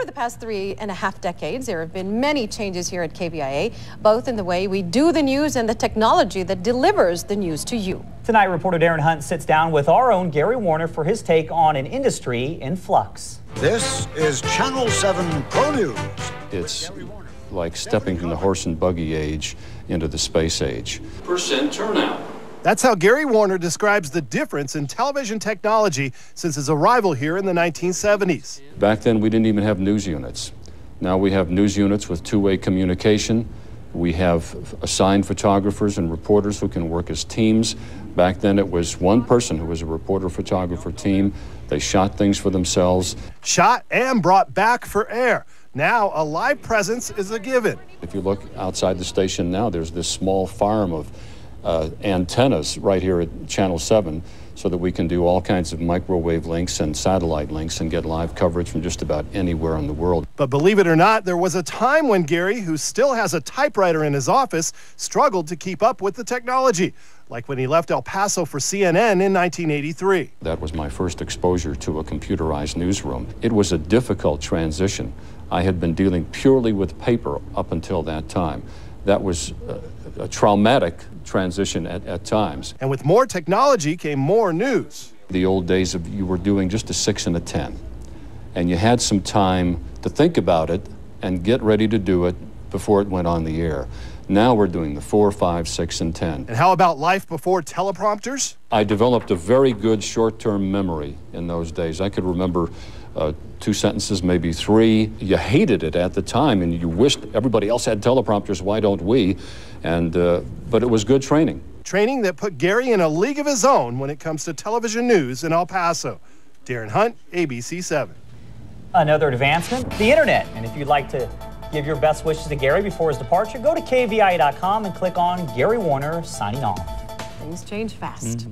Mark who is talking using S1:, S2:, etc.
S1: Over the past 3.5 decades, there have been many changes here at KVIA, both in the way we do the news and the technology that delivers the news to you.
S2: Tonight, reporter Darren Hunt sits down with our own Gary Warner for his take on an industry in flux.
S3: This is Channel 7 Pro News.
S4: It's like stepping from the horse and buggy age into the space age.
S5: % turnout.
S6: That's how Gary Warner describes the difference in television technology since his arrival here in the 1970s.
S4: Back then, we didn't even have news units. Now we have news units with two-way communication. We have assigned photographers and reporters who can work as teams. Back then, it was one person who was a reporter-photographer team. They shot things for themselves.
S6: Shot and brought back for air. Now, a live presence is a given.
S4: If you look outside the station now, there's this small farm of antennas right here at Channel 7 so that we can do all kinds of microwave links and satellite links and get live coverage from just about anywhere in the world.
S6: But believe it or not, there was a time when Gary, who still has a typewriter in his office, struggled to keep up with the technology, like when he left El Paso for CNN in 1983.
S4: That was my first exposure to a computerized newsroom. It was a difficult transition. I had been dealing purely with paper up until that time. That was a traumatic transition at times.
S6: And with more technology came more news.
S4: The old days of you were doing just a 6 and a 10, and you had some time to think about it and get ready to do it before it went on the air. Now we're doing the 4, 5, 6, and 10.
S6: And how about life before teleprompters?
S4: I developed a very good short-term memory in those days. I could remember 2 sentences, maybe 3. You hated it at the time, and you wished everybody else had teleprompters. Why don't we? And but it was good training.
S6: Training that put Gary in a league of his own when it comes to television news in El Paso. Darren Hunt, ABC 7.
S2: Another advancement, the internet. And if you'd like to give your best wishes to Gary before his departure, go to KVIA.com and click on Gary Warner signing off.
S1: Things change fast.